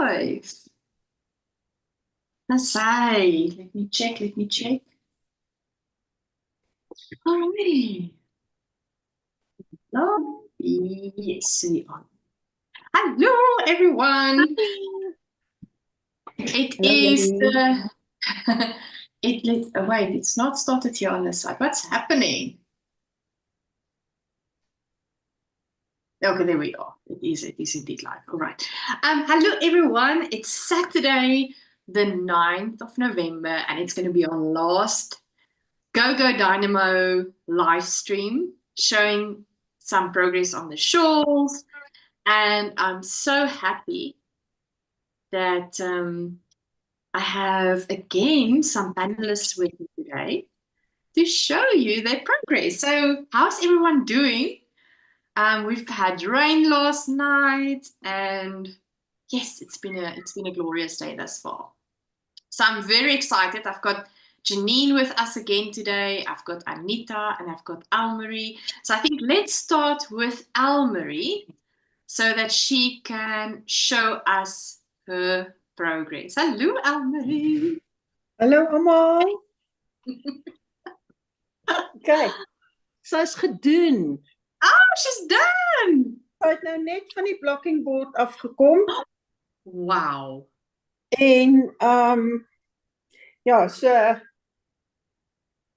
live. Let's say, let me check. Alrighty. Oh, yes, we are. Hello, everyone. It is the. Wait, it's not started here on this side. What's happening? Okay, there we are. It is indeed live. All right. Hello, everyone. It's Saturday, the 9th of November, and it's going to be our last Go Dynamo live stream showing some progress on the shawls. And I'm so happy that I have again some panelists with me today to show you their progress. So how's everyone doing? We've had rain last night, and yes, it's been a glorious day thus far. So I'm very excited. I've got Janine with us again today. I've got Anita and I've got Almarie. So I think let's start with Almarie so that she can show us her progress. Hallo Almarie. Hallo almal. Kyk, sy's gedoen. Oh, she's done. Sy het nou net van die blocking board afgekom. Wow. En ja, so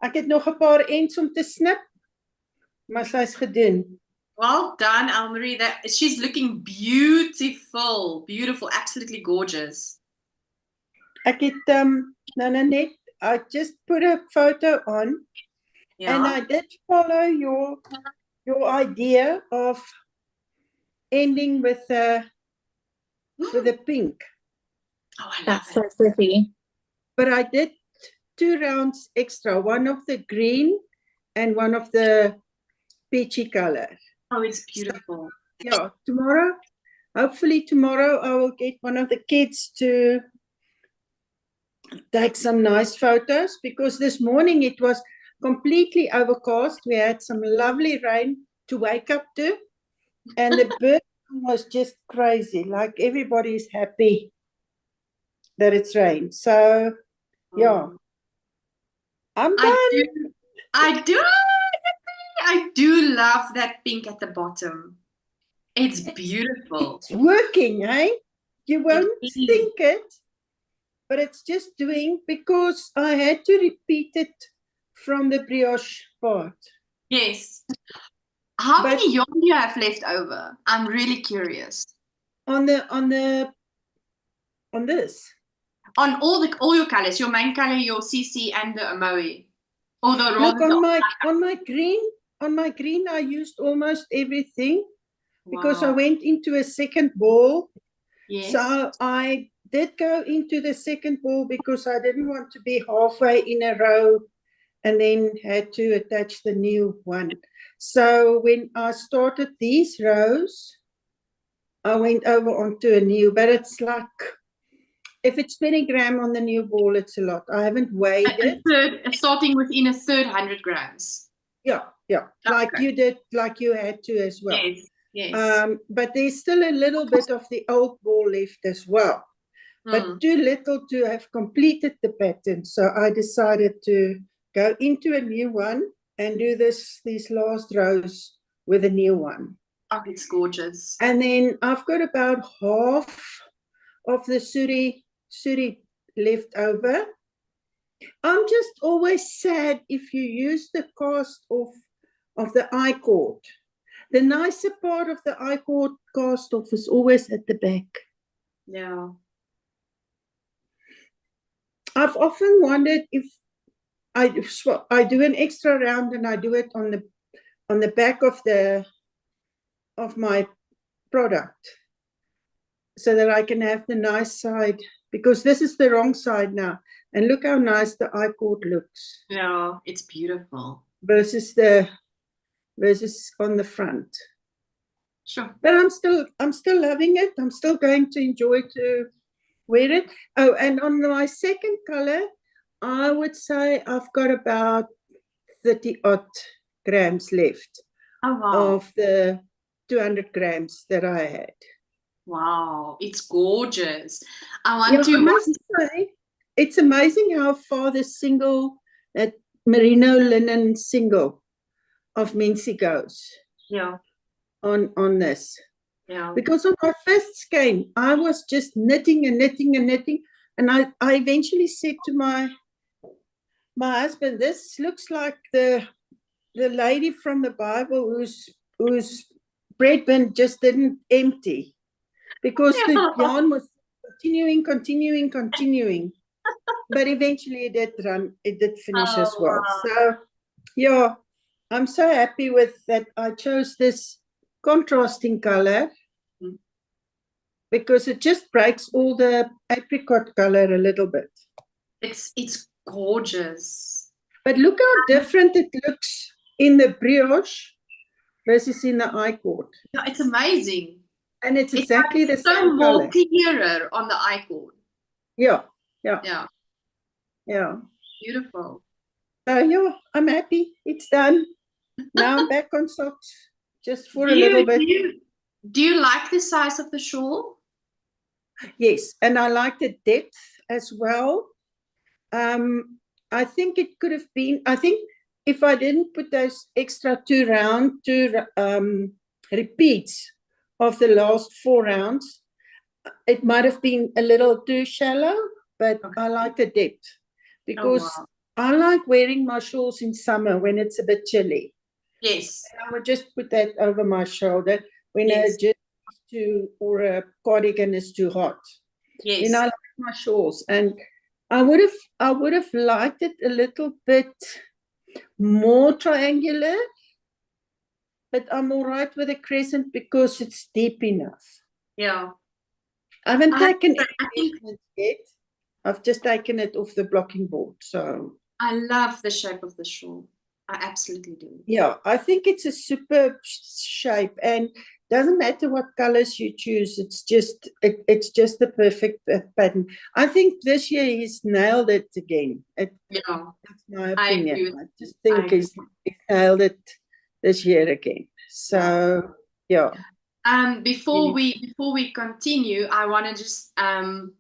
ek het nog 'n paar ends om te snip, maar sy's gedoen. Well done, Almarie. She's looking beautiful, absolutely gorgeous. Ek het nou net I just put a photo on, and I did follow your idea of ending with a pink. Oh, I love That's so pretty. But I did 2 rounds extra, one of the green and one of the peachy color. Oh, it's beautiful. So, yeah, hopefully tomorrow I will get one of the kids to take some nice photos, because this morning it was completely overcast. We had some lovely rain to wake up to, and the bird was just crazy. Like, everybody's happy that it's rained. So yeah, I'm done. I do love that pink at the bottom. It's beautiful. It's working, eh? You won't think it, but it's just doing, because I had to repeat it from the brioche part. Yes. How many yarn do you have left over? I'm really curious. On this? On all your colors, your main color, your CC, and the Amoe. Look, on my green, I used almost everything. Wow. Because I went into a second ball. Yes. So I did go into the second ball because I didn't want to be halfway in a row and then had to attach the new one. So when I started these rows, I went over onto a new, but it's like, if it's 20 grams on the new ball, it's a lot. I haven't weighed it. Starting within a third 100 grams. Yeah. Like you did, like you had to as well. Yes. But there's still a little bit of the old ball left as well. But too little to have completed the pattern. So I decided to go into a new one and do these last rows with a new one. Oh, it's gorgeous. And then I've got about half of the suri left over. I'm just always sad if you use the cast off of the I-cord. The nicer part of the I-cord cast off is always at the back. Yeah. I've often wondered if I do an extra round and I do it on the back of my product, so that I can have the nice side, because this is the wrong side now. And look how nice the I-cord looks. Yeah, it's beautiful. Versus on the front. Sure. But I'm still loving it. I'm still going to enjoy to wear it. Oh, and on my second color, I would say I've got about 30 odd grams left. Oh, wow. Of the 200 grams that I had. Wow, it's gorgeous. I Yeah, want I to. must say, it's amazing how far the single, that merino linen single of Mincy goes Yeah, on this. yeah. Because on my first skein, I was just knitting and knitting and knitting. And I eventually said to my husband, this looks like the lady from the Bible whose bread bin just didn't empty, because the yarn was continuing. But eventually it did finish as Oh, well. So yeah, I'm so happy with that. I chose this contrasting color wow. because it just breaks all the apricot color a little bit. It's gorgeous. But look how different it looks in the brioche versus in the I-cord. Yeah, it's amazing. And it's It's exactly like the so same more color. clearer on the I-cord. Yeah. Yeah, beautiful. So yeah, I'm happy. It's done. Now I'm back on socks just for Do a little you bit. do you do you like the size of the shawl? Yes, and I like the depth as well. Um, I think it could have been, I think if I didn't put those extra 2 repeats of the last 4 rounds, it might have been a little too shallow, but I Okay. like the depth Oh because wow. I like wearing my shawls in summer when it's a bit chilly. Yes. And I would just put that over my shoulder when a Yes. jersey is too, or a cardigan is too hot. Then I Yes. like my shawls, and I would have liked it a little bit more triangular, but I'm all right with a crescent because it's deep enough. Yeah. I haven't I taken any I think measurements yet. I've just taken it off the blocking board. So I love the shape of the shawl. I absolutely do. yeah, I think it's a superb shape, and doesn't matter what colors you choose. It's just the perfect pattern. I think this year he's nailed it again. Yeah, That's my I agree opinion. with I you. just I think agree. he's nailed it this year again. Yeah. So yeah. Before we continue, I want to just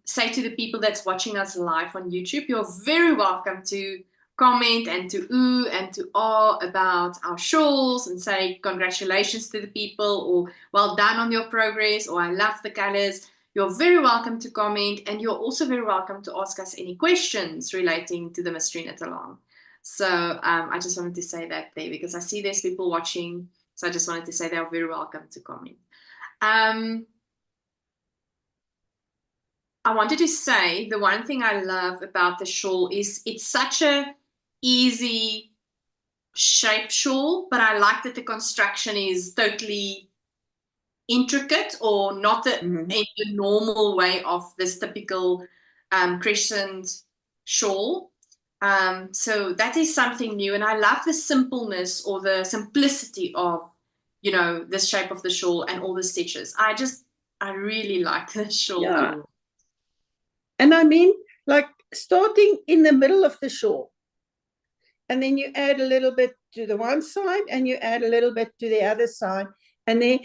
say to the people that's watching us live on YouTube, you're very welcome to comment and to ooh and to ah about our shawls and say congratulations to the people or well done on your progress or I love the colors. You're very welcome to comment and you're also very welcome to ask us any questions relating to the Mystery Knit Along. So I just wanted to say that there because I see there's people watching. So I just wanted to say they're very welcome to comment. I wanted to say the one thing I love about the shawl is it's such a easy shape shawl, but I like that the construction is totally intricate or not in the normal way of this typical crescent shawl. So that is something new, and I love the simpleness or the simplicity of, the shape of the shawl and all the stitches. I really like this shawl a Yeah. lot. And I mean, like starting in the middle of the shawl, and then you add a little bit to the one side and you add a little bit to the other side. And then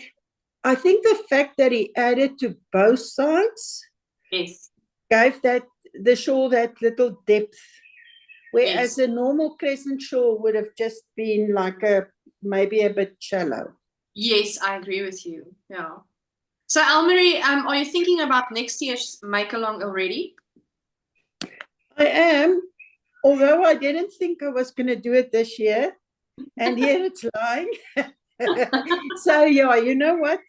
I think the fact that he added to both sides Yes, gave the shawl that little depth. Whereas yes, a normal crescent shawl would have just been like maybe a bit shallow. yes, I agree with you. Yeah. So, Elmarie, are you thinking about next year's make along already? I am, although I didn't think I was going to do it this year, and here it's lying. So yeah, you know what?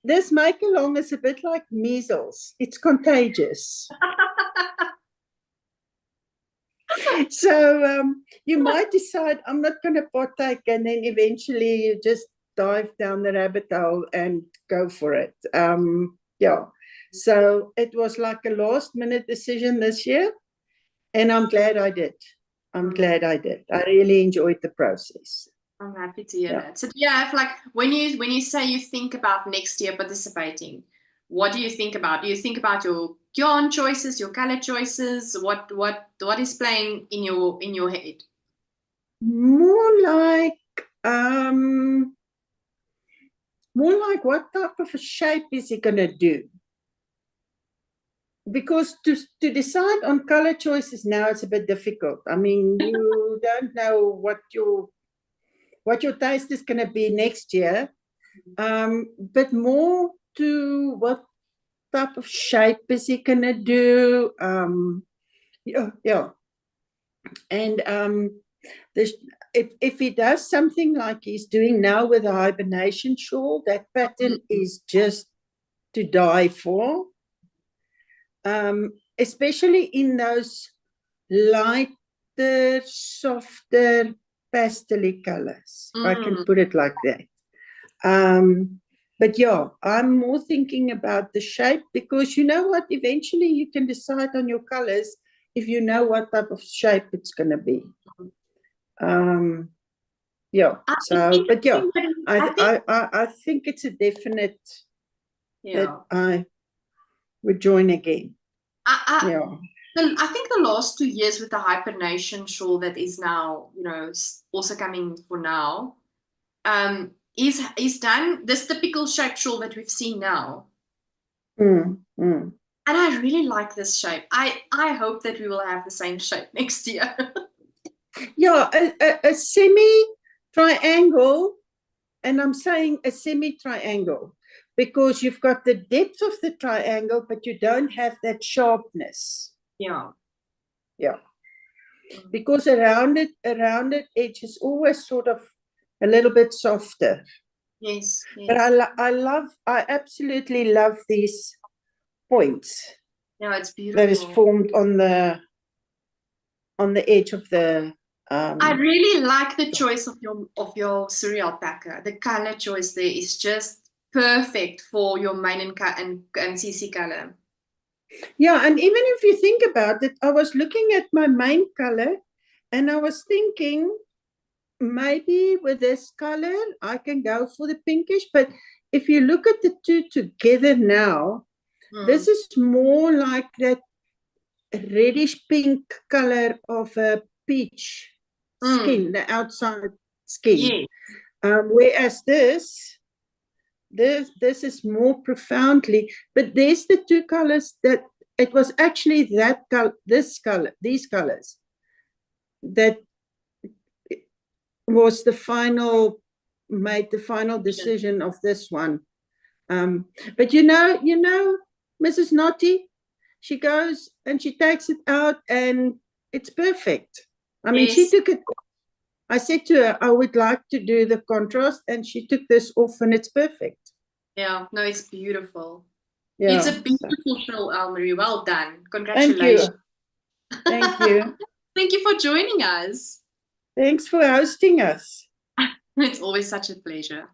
This make along is a bit like measles. It's contagious. So you might decide I'm not going to partake, and then eventually you just dive down the rabbit hole and go for it. Yeah. So it was like a last minute decision this year, and I'm glad I did. I'm glad I did. I really enjoyed the process. I'm happy to hear Yeah. that. So do you have like when you say you think about next year participating, what do you think about? Do you think about your yarn choices, your color choices? What is playing in your head? More like um more like what type of a shape is he going to do? Because to decide on color choices now is a bit difficult. I mean, you don't know what your taste is going to be next year, but more to what type of shape is he going to do? Yeah. And if he does something like he's doing now with the hibernation shawl, that pattern is just to die for. Especially in those lighter, softer, pastel colors, if I can put it like that. But yeah, I'm more thinking about the shape, because you know what, eventually you can decide on your colors if you know what type of shape it's going to be. Yeah, so, but yeah, I think it's a definite that I would join again. Yeah. I think the last 2 years with the hibernation shawl that is now, you know, also coming for now, is done this typical shape shawl that we've seen now. And I really like this shape. I hope that we will have the same shape next year. Yeah, a semi-triangle, and I'm saying a semi-triangle because you've got the depth of the triangle, but you don't have that sharpness. Yeah. Yeah. Because a rounded edge is always sort of a little bit softer. Yes. But I absolutely love these points. Yeah, it's beautiful. That is formed on the edge of the. I really like the choice of your cereal packer. The color choice there is just perfect for your main and CC color. Yeah, and even if you think about it, I was looking at my main color and I was thinking maybe with this color I can go for the pinkish, but if you look at the two together now, this is more like that reddish pink color of a peach skin, the outside skin. Yeah. Whereas this is more profoundly, but there's the two colors that it was actually that color, these colors that was made the final decision of this one. But you know, Mrs. Naughty, she goes and she takes it out and it's perfect. I mean, she took it. I said to her, I would like to do the contrast, and she took this off and it's perfect. Yeah, no, it's beautiful. Yeah, it's a beautiful show, Elmarie. Well done. Congratulations. Thank you. Thank you for joining us. Thanks for hosting us. It's always such a pleasure.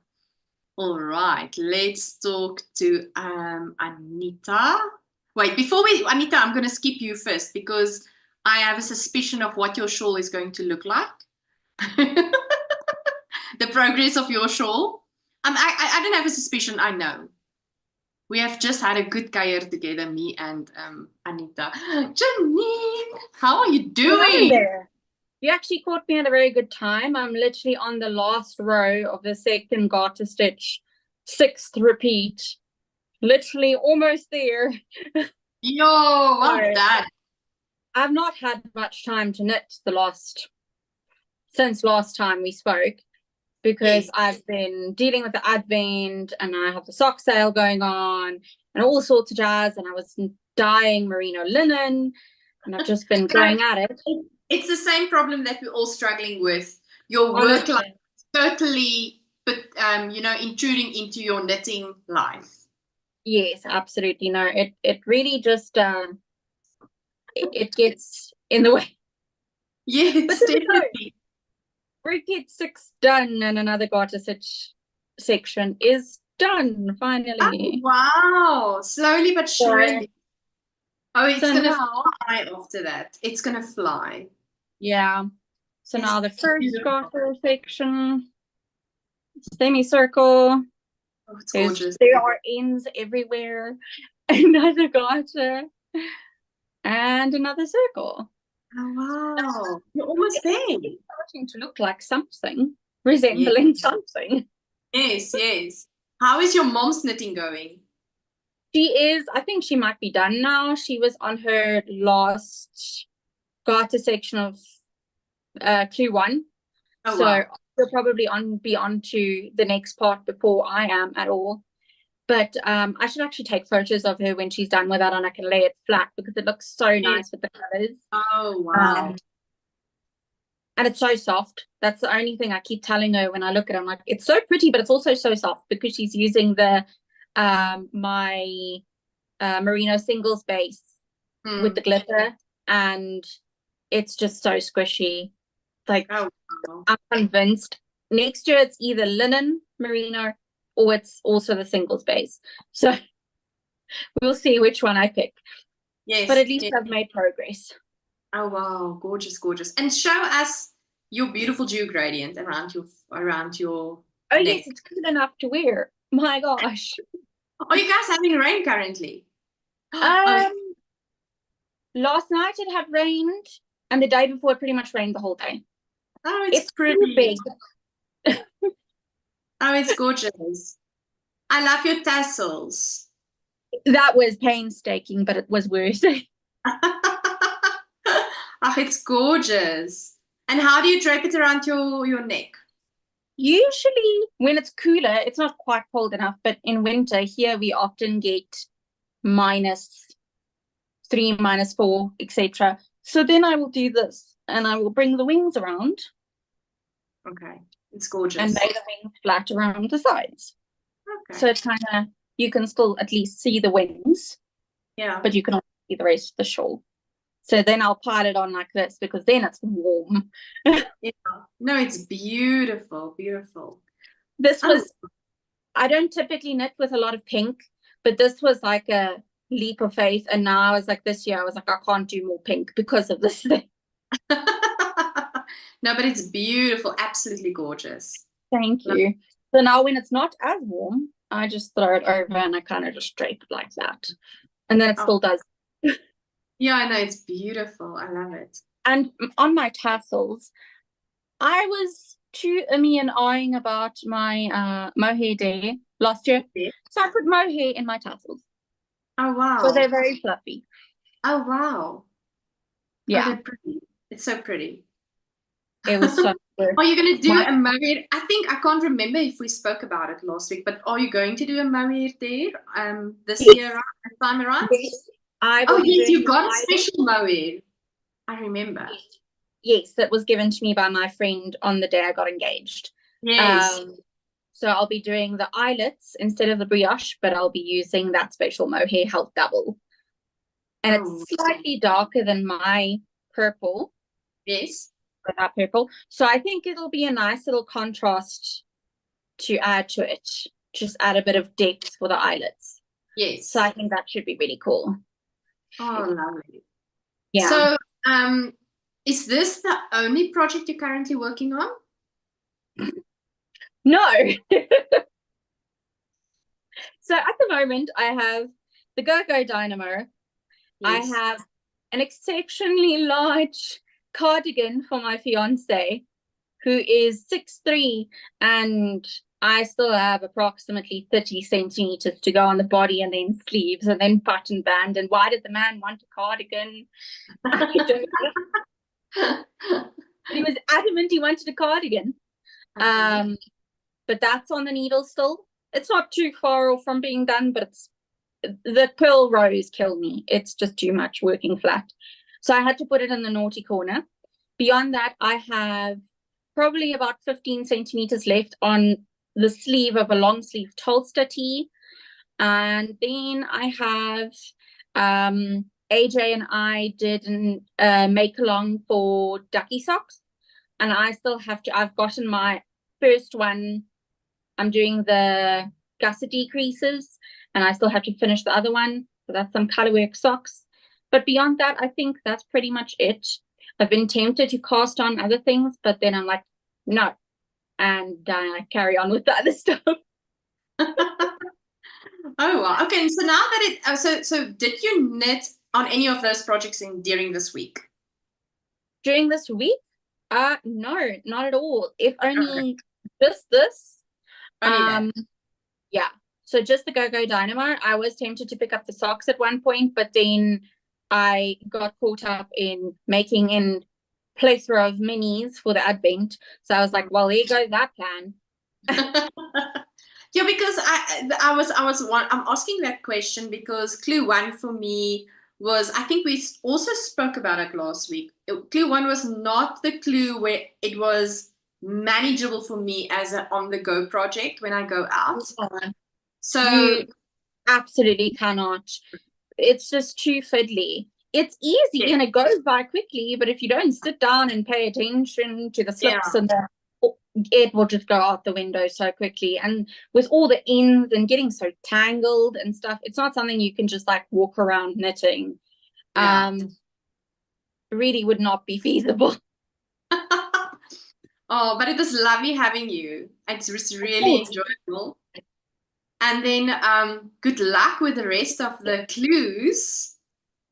All right, let's talk to Anita. Wait, Anita, I'm going to skip you first because I have a suspicion of what your shawl is going to look like. The progress of your shawl. I don't have a suspicion, I know. We have just had a good kuier together, me and Anita. Janine, how are you doing? There. You actually caught me at a very good time. I'm literally on the last row of the second garter stitch, 6th repeat. Literally almost there. Yo, well done. I've not had much time to knit since last time we spoke, because I've been dealing with the advent and I have the sock sale going on and all sorts of jazz, and I was dyeing merino linen and I've just been going at it. It's the same problem that we're all struggling with. Your work life totally, intruding into your knitting life. Yes, absolutely. No, it really just it gets in the way. Yes, definitely. Repeat 6 done, and another garter stitch section is done finally. Oh, wow, slowly but surely. It's gonna fly after that. It's gonna fly. Yeah. So now the first garter section, semicircle. Oh, it's gorgeous. There are ends everywhere. Another garter and another circle. Oh wow! You're almost there. It's starting to look like something, resembling something. Yes, yes. How is your mom's knitting going? She is, I think she might be done now. She was on her last garter section of clue 1. Oh, So wow. she'll probably be on to the next part before I am at all. But I should actually take photos of her when she's done with that, and I can lay it flat because it looks so nice with the colors. Oh, wow. And it's so soft. That's the only thing I keep telling her when I look at it. I'm like, it's so pretty, but it's also so soft because she's using the my merino singles base with the glitter, and it's just so squishy. Like, Oh, wow. I'm convinced next year it's either linen merino or it's also the singles base. So we'll see which one I pick. Yes. But at least I've made progress. Oh, wow. Gorgeous, gorgeous. And show us your beautiful dew gradient around your Oh, neck. yes, it's good enough to wear. My gosh. Are you guys having rain currently? Last night it had rained, and the day before it pretty much rained the whole day. Oh, it's pretty pretty. big. Oh, it's gorgeous. I love your tassels. That was painstaking, but it was worth it. Oh, it's gorgeous. And how do you drape it around your neck? Usually when it's cooler, it's not quite cold enough, but in winter here we often get -3, -4, etc. So then I will do this, and I will bring the wings around. Okay, it's gorgeous. And lay the wings flat around the sides. Okay. So it's kind of, you can still at least see the wings. Yeah. But you can also see the rest of the shawl. So then I'll pile it on like this because then it's warm. Yeah. No, it's beautiful, beautiful. This was, I don't typically knit with a lot of pink, but this was like a leap of faith. And now I was like, this year I was like, I can't do more pink because of this thing. No, but it's beautiful, absolutely gorgeous. Thank you. So now when it's not as warm, I just throw it over and I kind of just drape it like that. And then it still does. Yeah, I know, it's beautiful. I love it. And on my tassels, I was too and eyeing about my mohair day last year. Yeah. So I put mohair in my tassels. Oh, wow. So they're very fluffy. Oh, wow. Yeah. Oh, they're pretty. It's so pretty. It was so good. Are you going to do a mohair? I can't remember if we spoke about it last week, but are you going to do a mohair there this year, this time around? Yes. Yes, you got a special mohair. I remember. Yes, that was given to me by my friend on the day I got engaged. Yes. So I'll be doing the eyelets instead of the brioche, but I'll be using that special mohair held double. And it's slightly darker than my purple. Yes. That purple. So I think it'll be a nice little contrast to add to it. Just add a bit of depth for the eyelets. Yes. So I think that should be really cool. Oh, lovely. Yeah. So is this the only project you're currently working on? No. So at the moment I have the Go Dynamo. Yes. I have an exceptionally large cardigan for my fiance, who is 6'3", and I still have approximately 30 centimeters to go on the body, and then sleeves, and then button band. And why did the man want a cardigan? I don't know. He was adamant he wanted a cardigan. But that's on the needle still. It's not too far off from being done, but the pearl rows kill me. It's just too much working flat. So I had to put it in the naughty corner. Beyond that, I have probably about 15 centimeters left on the sleeve of a long sleeve Tolster tee. And then I have AJ and I did a make along for ducky socks. And I still have to, I've gotten my first one. I'm doing the gusset decreases, and I still have to finish the other one. So that's some colorwork socks. But beyond that, I think that's pretty much it. I've been tempted to cast on other things, but then I'm like, no. And I carry on with the other stuff. Oh, wow. Okay. And so now that so did you knit on any of those projects during this week? During this week? No, not at all. If only just this. Yeah. So just the Go Dynamo. I was tempted to pick up the socks at one point, but then I got caught up in making in plethora of minis for the advent. So I was like, well, there goes that plan. Yeah, because I'm asking that question because clue one for me was, I think we also spoke about it last week. Clue one was not the clue where it was manageable for me as an on-the-go project when I go out. So you absolutely cannot. It's just too fiddly. It's easy and it goes by quickly, but if you don't sit down and pay attention to the slips and it will just go out the window so quickly. And with all the ends and getting so tangled and stuff, it's not something you can just like walk around knitting. Really would not be feasible. Oh, but it was lovely having you. It was really enjoyable. And then good luck with the rest of the clues.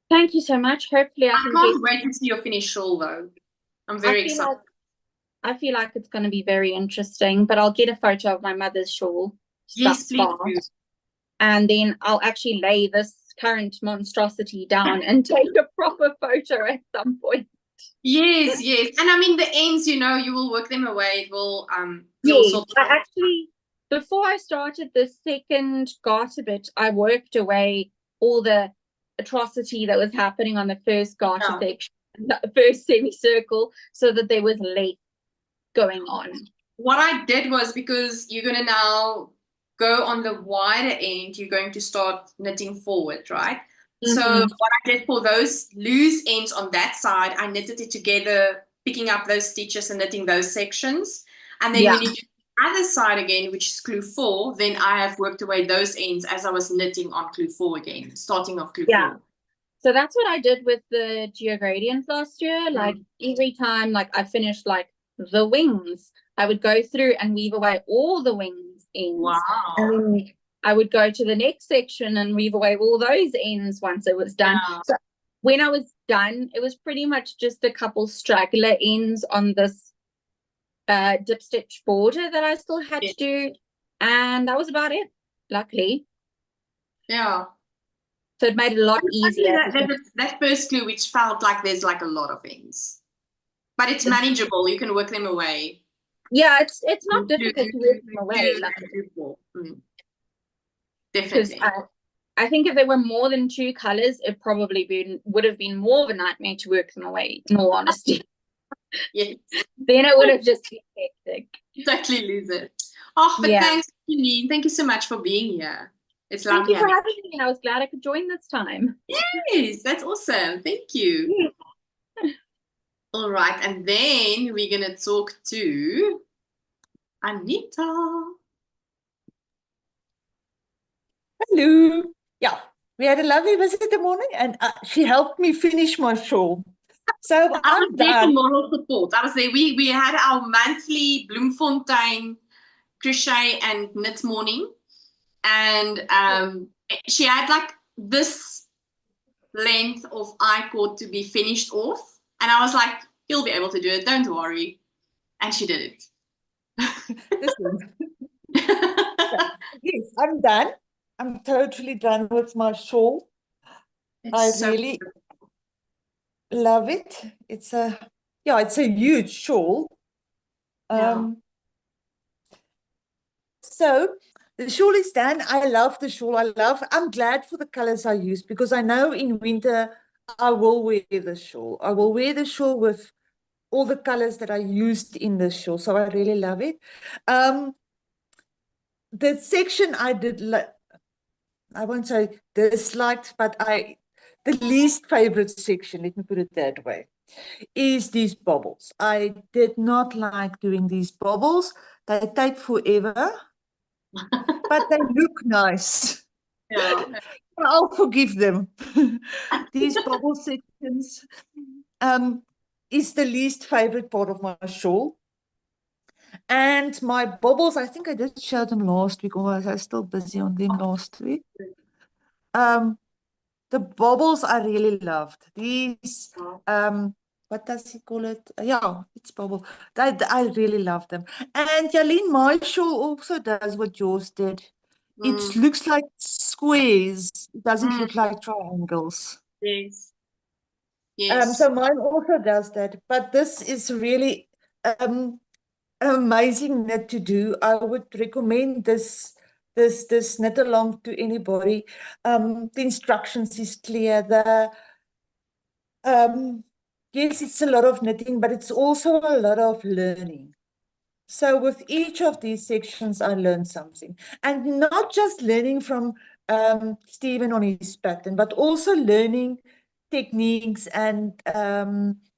Thank you so much. Hopefully I can't wait to see your finished shawl though. I'm very excited. I feel like it's going to be very interesting, but I'll get a photo of my mother's shawl. Yes, please do. And then I'll actually lay this current monstrosity down and take a proper photo at some point. Yes, yes. And I mean the ends, you know, you will work them away. It will yes, I actually, before I started the second garter bit, I worked away all the atrocity that was happening on the first garter section, the first semicircle, so that there was lace going on. What I did was, because you're going to now go on the wider end, you're going to start knitting forward, right? So what I did for those loose ends on that side, I knitted it together, picking up those stitches and knitting those sections. And then when you do the other side again, which is clue 4, then I have worked away those ends as I was knitting on clue 4 again, starting off clue 4. So that's what I did with the geogradient last year. Like every time like I finished like the wings, I would go through and weave away all the wings ends. Wow. And then I would go to the next section and weave away all those ends once it was done. So when I was done, it was pretty much just a couple straggler ends on this dip stitch border that I still had to do. And that was about it, luckily. Yeah. So it made it a lot easier. That first clue, which felt like there's like a lot of ends. But it's manageable. You can work them away. Yeah, it's not difficult to work them away. Definitely. I think if there were more than 2 colors, it probably would have been more of a nightmare to work them away, in all honesty. Yes. Then it would have just been hectic. Totally lose it. Oh, but thanks, Janine. Thank you so much for being here. It's lovely. Thank you for having me. I was glad I could join this time. Yes, that's awesome. Thank you. All right, and then we're going to talk to Anita. Hello. Yeah, we had a lovely visit this morning, and she helped me finish my shawl. So I was there for moral support. I was there. We had our monthly Bloemfontein crochet and knit morning, and she had like this length of I-cord to be finished off, and I was like, "You'll be able to do it. Don't worry," and she did it. Yes, I'm done. I'm totally done with my shawl. I really love it. It's a huge shawl. So the shawl is done. I love the shawl. I'm glad for the colors I used, because I know in winter I will wear the shawl. I will wear the shawl with all the colors that I used in the shawl. So I really love it. The section I did, I won't say disliked, but the least favorite section, let me put it that way, is these bubbles. I did not like doing these bubbles. They take forever, but they look nice. Yeah. I'll forgive them. These bubble sections is the least favorite part of my shawl. And my bubbles, I think I did show them last week, or was I still busy on them last week? The bubbles I really loved. These, what does he call it? Yeah, it's bubble. I really love them. And Yaline, my shawl also does what yours did. It Mm, looks like squares. It doesn't mm, look like triangles. yes. So Yes. mine also does that, but this is really um, amazing knit to do. I would recommend this knit along to anybody. The instructions is clear. Yes, it's a lot of knitting, but it's also a lot of learning. So with each of these sections, I learned something, and not just learning from Stephen on his pattern, but also learning techniques and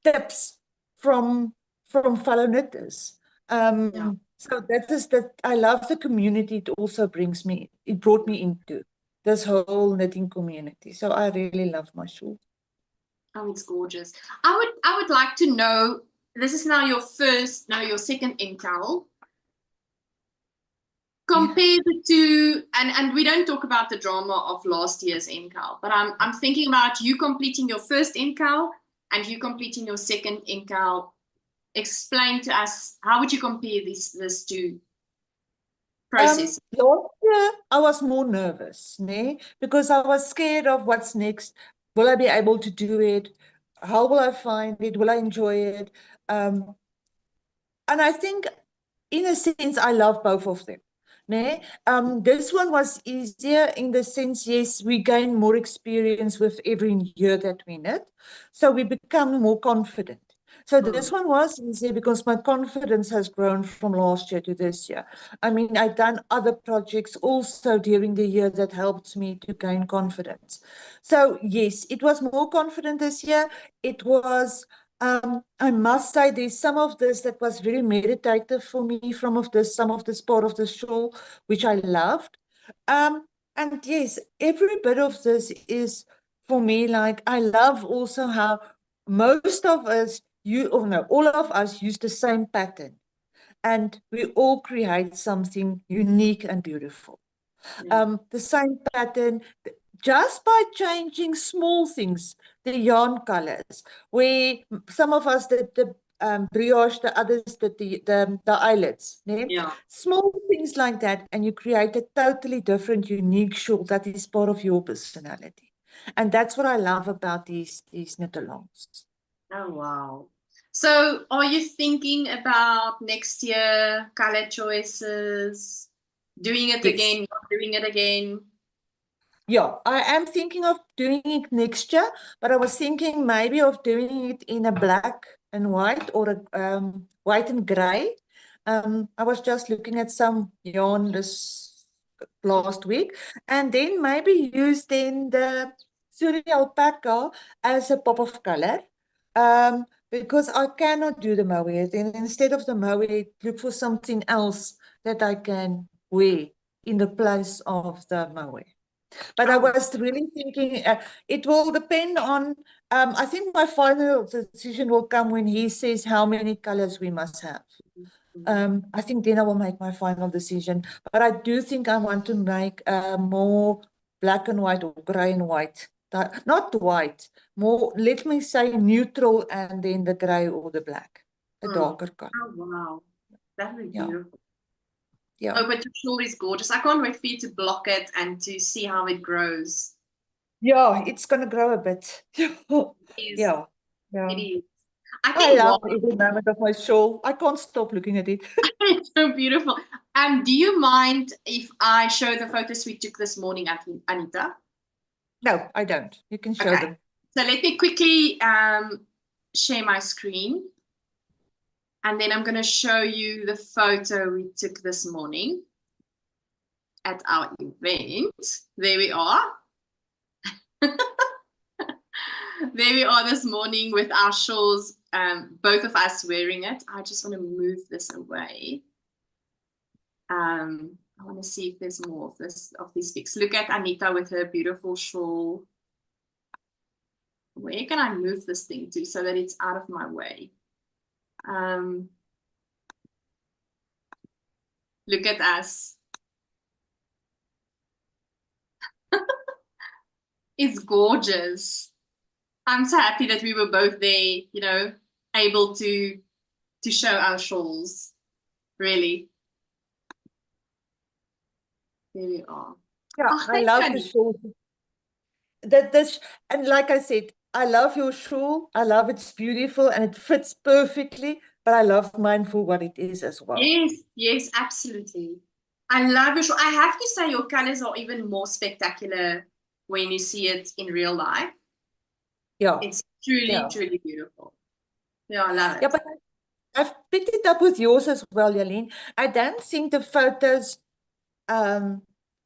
tips from fellow knitters. Yeah. So that I love the community. It brought me into this whole knitting community. So I really love my shawl. Oh, it's gorgeous. I would like to know, this is now your second MKAL. Compare the two, and we don't talk about the drama of last year's MKAL, but I'm thinking about you completing your first MKAL and you completing your second MKAL. Explain to us, how would you compare these two processes? Last year, I was more nervous, because I was scared of what's next. Will I be able to do it? How will I find it? Will I enjoy it? And I think, in a sense, I love both of them. This one was easier in the sense, yes, we gain more experience with every year that we knit, so we become more confident. So this one was easier because my confidence has grown from last year to this year. I mean, I've done other projects also during the year that helped me to gain confidence. So yes, it was more confident this year. It was I must say there's some of this that was very meditative for me, some of this part of the shawl, which I loved. And yes, every bit of this is for me, like, I love also how most of us, all of us use the same pattern, and we all create something unique and beautiful. The same pattern, just by changing small things, the yarn colors, where some of us did the brioche, the others did the eyelets. Yeah. Small things like that, and you create a totally different, unique shawl that is part of your personality. And that's what I love about these knit-alongs. Oh, wow. So are you thinking about next year, color choices, doing it Yes. again, not doing it again? Yeah, I am thinking of doing it next year, but I was thinking maybe of doing it in a black and white or a white and gray. I was just looking at some yarn this last week, and then maybe use then the Suri alpaca as a pop of color. Because I cannot do the mohair, then instead of the mohair, look for something else that I can wear in the place of the mohair. But I was really thinking it will depend on, I think my final decision will come when he says how many colors we must have. I think then I will make my final decision. But I do think I want to make more black and white or gray and white. Not white, more, let me say neutral, and then the gray or the black, the darker color. Oh, wow. That would be Yeah. beautiful. Yeah. Oh, but your shawl is gorgeous. I can't wait for you to block it and to see how it grows. Yeah, it's going to grow a bit. It is. Yeah. It Yeah. is. I I think love every moment of my shawl. I can't stop looking at it. it's so beautiful. Do you mind if I show the photos we took this morning, Anita? No, I don't. You can show Okay. them. So let me quickly share my screen. And then I'm going to show you the photo we took this morning at our event. There we are. There we are this morning with our shawls, both of us wearing it. I just want to move this away. I want to see if there's more of these pics. Look at Anita with her beautiful shawl. Where can I move this thing to so that it's out of my way? Look at us. It's gorgeous. I'm so happy that we were both there, you know, able to show our shawls. Really. There we are. Yeah, Oh, I thanks, love the Annie. shawl. This, and like I said, I love your shawl. I love it's beautiful and it fits perfectly, but I love mine for what it is as well. Yes, yes, absolutely. I love your shawl. I have to say your colors are even more spectacular when you see it in real life. Yeah. It's truly, Yeah. truly beautiful. Yeah, I love it. Yeah, but I've picked it up with yours as well, Yaline. I don't think the photos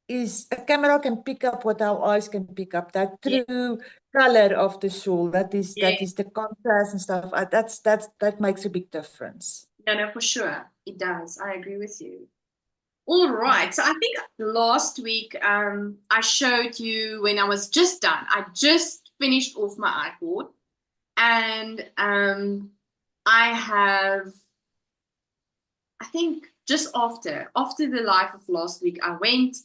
is a camera can pick up what our eyes can pick up, that Yeah. true color of the shawl. That is Yeah. the contrast and stuff. That makes a big difference. Yeah, no, for sure. It does. I agree with you. All right. So I think last week I showed you when I was just done. I just finished off my iPod, and I think just after the live of last week, I went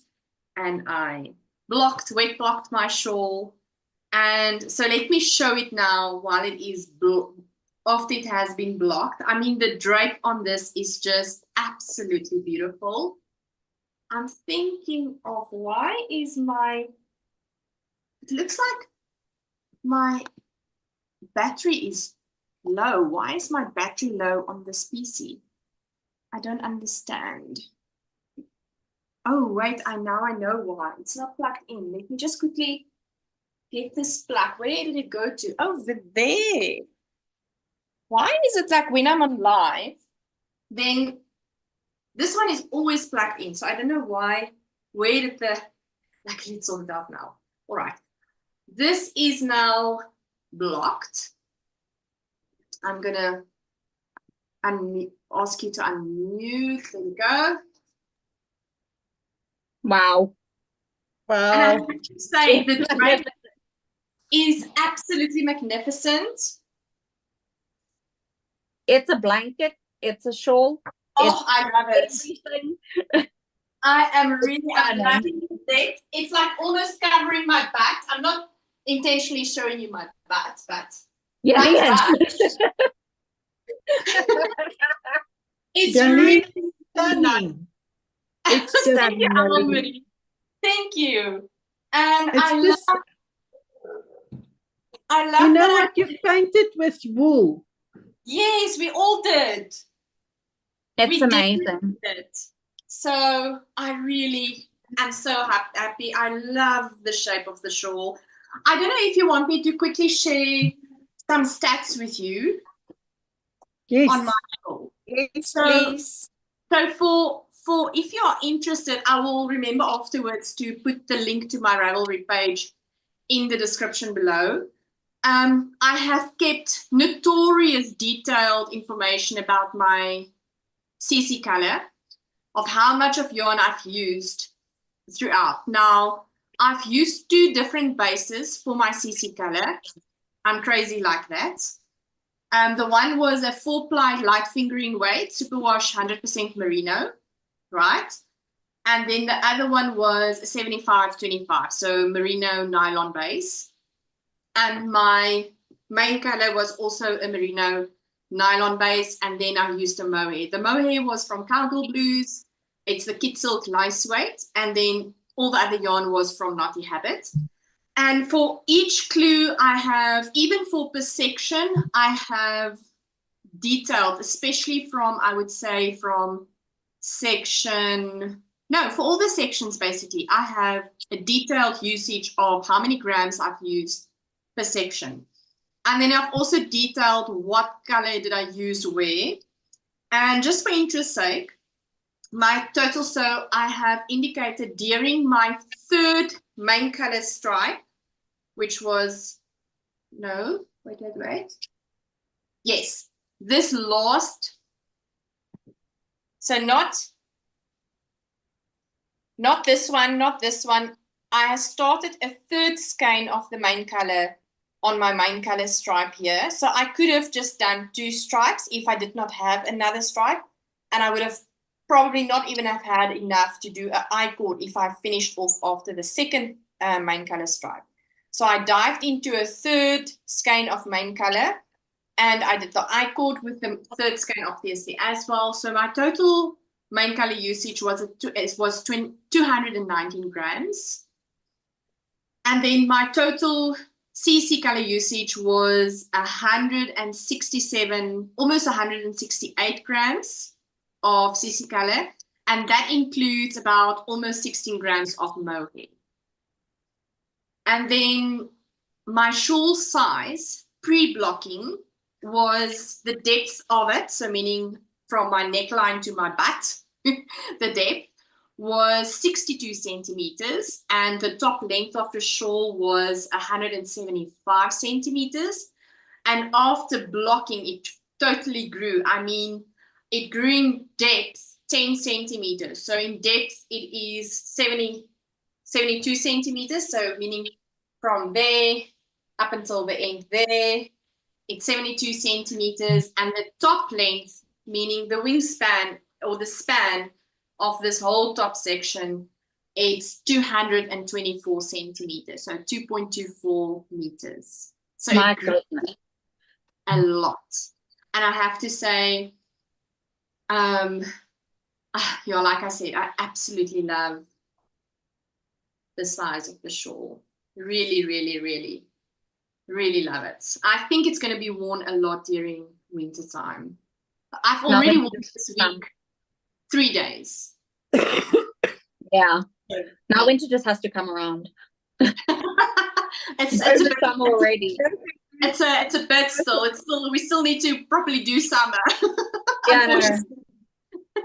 and I wet blocked my shawl. And so let me show it now while it is after it has been blocked. I mean, the drape on this is just absolutely beautiful. I'm thinking of it looks like my battery is low. Why is my battery low on this PC? I don't understand. Oh, wait, now I know why. It's not plugged in. Let me just quickly get this plug. Where did it go to? Oh, there. Why is it like when I'm on live, then this one is always plugged in. So I don't know why. Where did let's sort it out now. All right. This is now blocked. I'm going to ask you to unmute. There we go. Wow. And I Wow. have to say the drape is absolutely magnificent. It's a blanket. It's a shawl. Oh, I love it. Everything. I am really Stunning. loving it. It's like almost covering my butt. I'm not intentionally showing you my butt, but Yeah, my yeah. butt. It's Yaline, really stunning. nice. It's Thank you, stunning, Yaline. Almari. Thank you. And It's I just, love you know that what, you've painted with wool. yes, we all did. It's We amazing. did. So I really am so happy. I love the shape of the shawl. I don't know if you want me to quickly share some stats with you Yes. on my shawl. Yes, So- please. So for if you are interested, I will remember afterwards to put the link to my Ravelry page in the description below. I have kept notorious detailed information about my CC color, of how much of yarn I've used throughout. Now, I've used 2 different bases for my CC color. I'm crazy like that. The one was a 4-ply light fingering weight, superwash 100% merino, right? And then the other one was a 75-25, so merino nylon base. And my main color was also a merino nylon base, and then I used a mohair. The mohair was from Cowgirl Blues. It's the Kid Silk Lice Weight, and then all the other yarn was from Naughty Habit. And for each clue, I have, even for per section, I have detailed, especially from, I would say, from section, no, for all the sections, basically, I have a detailed usage of how many grams I've used per section. And then I've also detailed what color did I use where. And just for interest's sake, my total, so I have indicated during my 3rd main color stripe, which was, no, wait. Yes, this last, so not this one, not this one. I have started a 3rd skein of the main color on my main color stripe here. So I could have just done 2 stripes if I did not have another stripe, and I would have probably not even have had enough to do an I-cord if I finished off after the 2nd main color stripe. So I dived into a 3rd skein of main color, and I did the I-cord with the 3rd skein obviously as well. So my total main color usage was 219 grams. And then my total CC color usage was 167, almost 168 grams of CC color. And that includes about almost 16 grams of mohair. And then my shawl size pre-blocking was the depth of it, so meaning from my neckline to my butt, the depth was 62 centimeters, and the top length of the shawl was 175 centimeters. And after blocking, it totally grew. I mean, it grew in depth 10 centimeters. So in depth, it is 72 centimeters. So meaning from there up until the end there, it's 72 centimeters. And the top length, meaning the wingspan or the span of this whole top section, it's 224 centimeters. So 2.24 meters. So My it grew goodness. a lot. And I have to say, yeah, like I said, I absolutely love the size of the shawl. Really, really, really, really love it. I think it's going to be worn a lot during winter time. I've already worn this week 3 days. Yeah. Now winter just has to come around. It's over summer already. It's a bit still. We still need to properly do summer. Yeah, I know.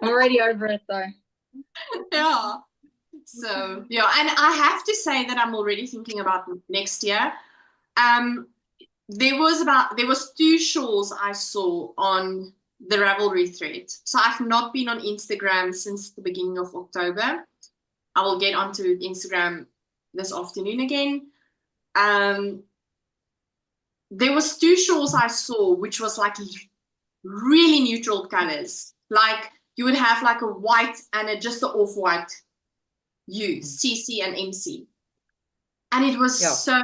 I'm already over it though. Yeah. So yeah, and I have to say that I'm already thinking about next year. There was 2 shawls I saw on the Ravelry thread. So I've not been on Instagram since the beginning of October. I will get onto Instagram this afternoon again. There was 2 shawls I saw, which was like really neutral colors. Like you would have like a white and just an off-white use, CC and MC. And it was so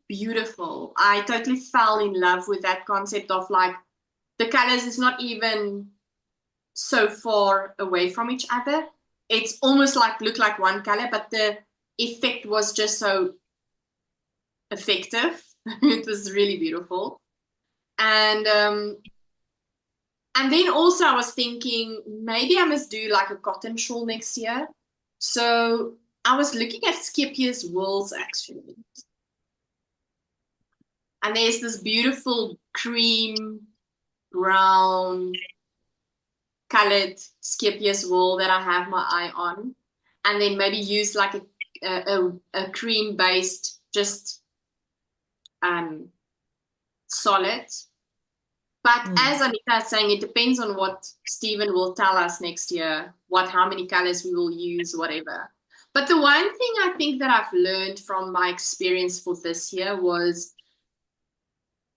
beautiful. I totally fell in love with that concept of like the colors is not even so far away from each other. It's almost like look like one color, but the effect was just so effective. It was really beautiful. And then also I was thinking maybe I must do like a cotton shawl next year. So I was looking at Skipier's wools actually. And there's this beautiful cream brown colored Skipier's wool that I have my eye on. And then maybe use like a cream based just solid. But as Anita is saying, it depends on what Stephen will tell us next year, how many colors we will use, whatever. But the one thing I think that I've learned from my experience for this year was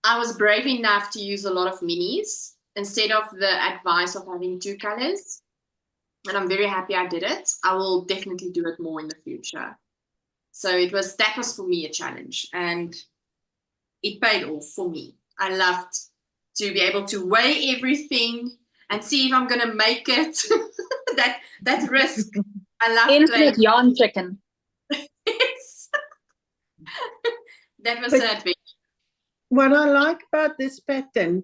I was brave enough to use a lot of minis instead of the advice of having 2 colors. And I'm very happy I did it. I will definitely do it more in the future. So that was for me a challenge, and it paid off for me. I loved to be able to weigh everything and see if I'm going to make it. that risk. I love Infinite yarn chicken. Yes. That was it. What I like about this pattern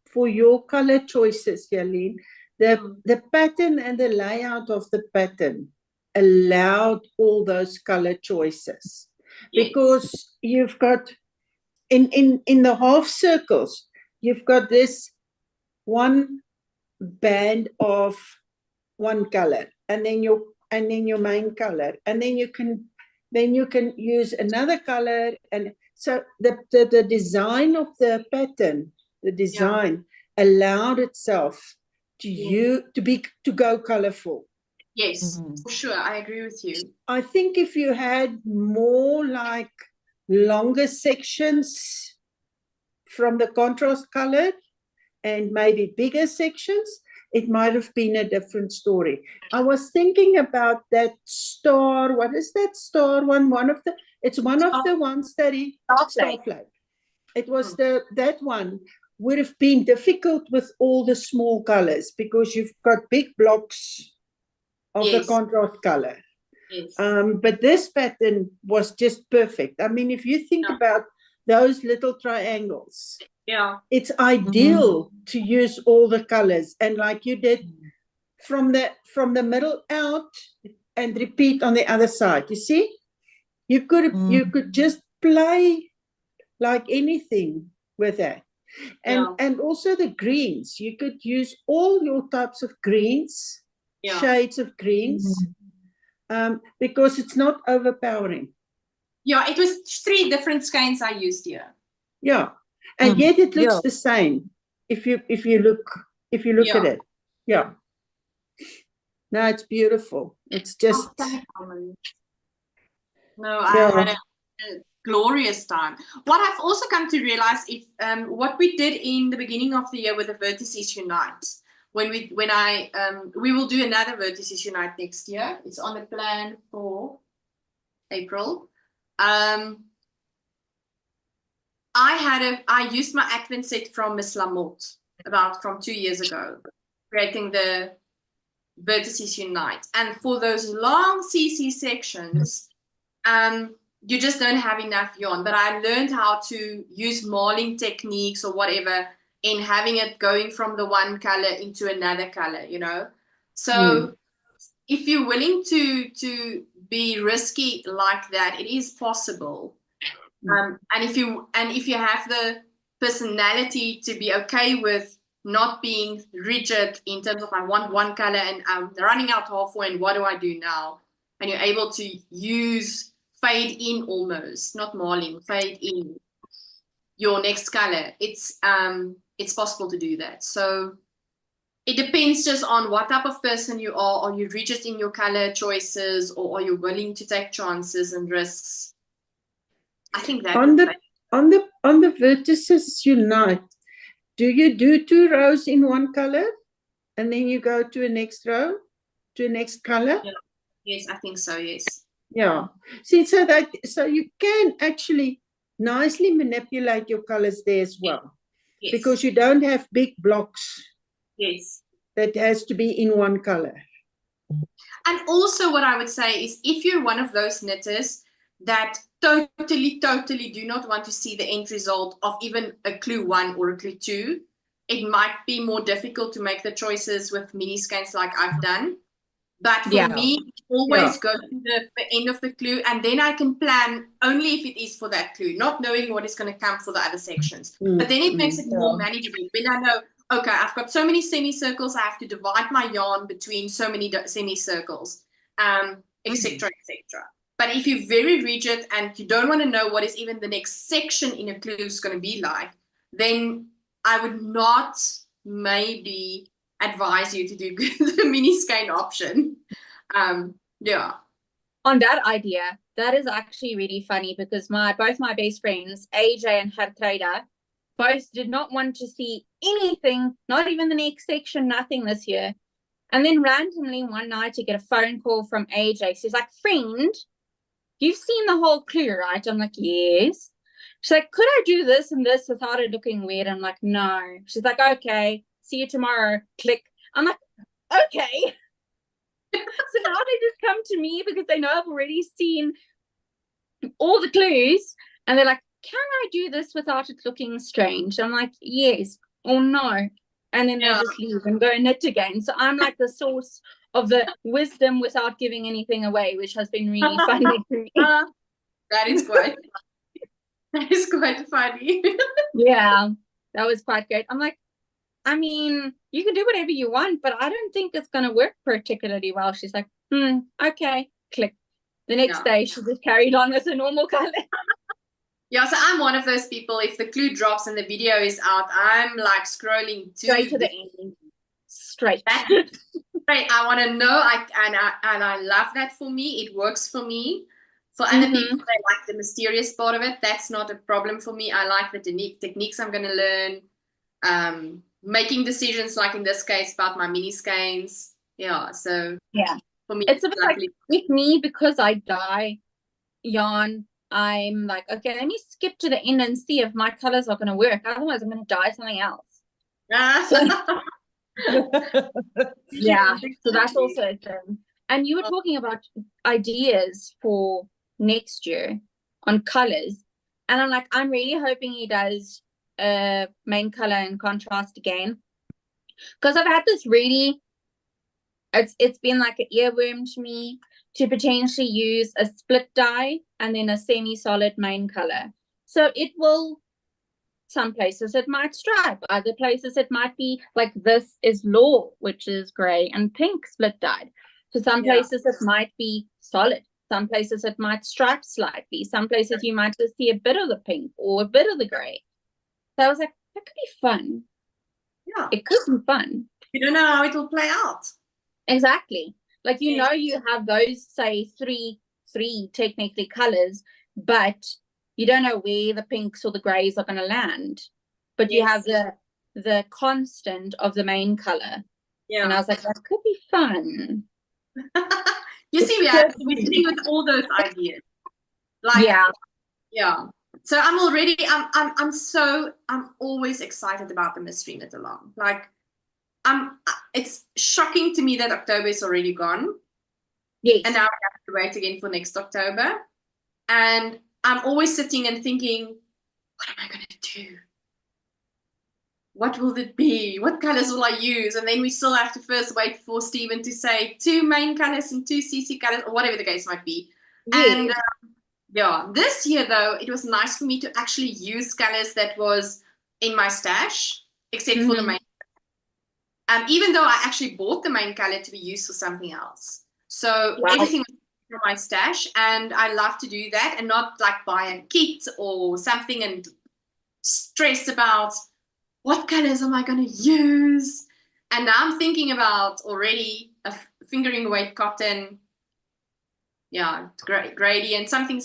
for your color choices, Yaleen, the pattern and the layout of the pattern allowed all those color choices. Yes. Because you've got in the half circles, you've got this one band of one color, and then your main color, and then you can use another color, and so the design of the pattern, allowed itself to go colorful. Yes, for sure. I agree with you. I think if you had more like longer sections from the contrast color and maybe bigger sections, it might have been a different story. I was thinking about that star. What is that star one? It's one of the ones that is Starflag. It was that one would have been difficult with all the small colors because you've got big blocks of the Yes. contrast color. Yes. But this pattern was just perfect. I mean, if you think Yeah. about those little triangles, Yeah. it's ideal to use all the colors, and like you did from the middle out and repeat on the other side. You see, you could just play like anything with that. And also the greens, you could use all your types of greens, shades of greens, because it's not overpowering. Yeah, it was 3 different skeins I used here. Yeah, and yet it looks the same if you look at it. Yeah. No, it's beautiful. It's just no, I had a glorious time. What I've also come to realize is what we did in the beginning of the year with the Vertices Unite. We will do another Vertices Unite next year. It's on the plan for April. I used my Advent set from Miss Lamotte from 2 years ago, creating the Vertices Unite. And for those long CC sections, you just don't have enough yarn. But I learned how to use marling techniques or whatever in having it going from the one color into another color, you know. So if you're willing to be risky like that, it is possible. And if you have the personality to be okay with not being rigid in terms of I want one color and I'm running out halfway and what do I do now? And you're able to use fade in almost, not marling, fade in your next color. It's possible to do that. So it depends just on what type of person you are. Are you rigid in your color choices, or are you willing to take chances and risks? I think that on the Vertices Unite, do you do 2 rows in one color and then you go to a next row, to a next color? Yeah. Yes, I think so, yes. Yeah. See, so you can actually nicely manipulate your colors there as well. Yes. Because you don't have big blocks. Yes. That has to be in one color. And also what I would say is if you're one of those knitters that totally do not want to see the end result of even a clue 1 or a clue 2, it might be more difficult to make the choices with mini skeins like I've done. But for me, always go to the end of the clue, and then I can plan only if it is for that clue, not knowing what is going to come for the other sections. But then it makes it more manageable. When I know, okay, I've got so many semicircles, I have to divide my yarn between so many semicircles, etc., etc. But if you're very rigid and you don't want to know what is even the next section in a clue is going to be like, then I would not maybe advise you to do the mini skein option. Yeah. On that idea, that is actually really funny because both my best friends, AJ and Gertruida, both did not want to see anything, not even the next section, nothing this year. And then randomly one night you get a phone call from AJ. She's like, friend, you've seen the whole clue, right? I'm like, yes. She's like, could I do this and this without it looking weird? I'm like, no. She's like, okay, see you tomorrow. Click. I'm like, okay. So now they just come to me because they know I've already seen all the clues. And they're like, can I do this without it looking strange? I'm like, yes or no. And then they just leave and go knit again. So I'm like the source of the wisdom without giving anything away, which has been really funny to me. That is quite funny. Yeah, that was quite great. I'm like, I mean, you can do whatever you want, but I don't think it's going to work particularly well. She's like, okay, click. The next day, she just carried on with a normal color. Yeah, so I'm one of those people, if the clue drops and the video is out, I'm like scrolling straight to the end. Straight. Right, I want to know, and I love that for me. It works for me. For other people, they like the mysterious part of it. That's not a problem for me. I like the techniques I'm going to learn. Making decisions, like in this case, about my mini skeins. Yeah, so for me, it's a bit like with me, because I dye yarn. I'm like, okay, let me skip to the end and see if my colors are going to work. Otherwise, I'm going to dye something else. Yeah, so that's also a thing. And you were talking about ideas for next year on colors. And I'm like, I'm really hoping he does main color and contrast again. Because I've had this really, it's been like an earworm to me to potentially use a split dye and then a semi-solid main color. So it will, some places it might stripe, other places it might be like this is Law, which is gray and pink split dyed. So some places it might be solid. Some places it might stripe slightly. Some places you might just see a bit of the pink or a bit of the gray. So I was like, that could be fun. Yeah. It could be fun. You don't know how it will play out. Exactly. Like, you know, you have those, say, three technically colors, but you don't know where the pinks or the grays are going to land. But you have the constant of the main color. Yeah. And I was like, that could be fun. You see, we're sitting with all those ideas. Like, yeah. So I'm already, I'm always excited about the mystery knit along. Like, it's shocking to me that October is already gone. Yes. And now we have to wait again for next October. And I'm always sitting and thinking, what am I going to do? What will it be? What colors will I use? And then we still have to first wait for Stephen to say 2 main colors and 2 CC colors, or whatever the case might be. Yes. And yeah, this year though, it was nice for me to actually use colors that was in my stash, except for the main. Even though I actually bought the main color to be used for something else. So everything was from my stash, and I love to do that and not like buy a kit or something and stress about what colors am I going to use. And now I'm thinking about already a fingering weight cotton, gradient, something.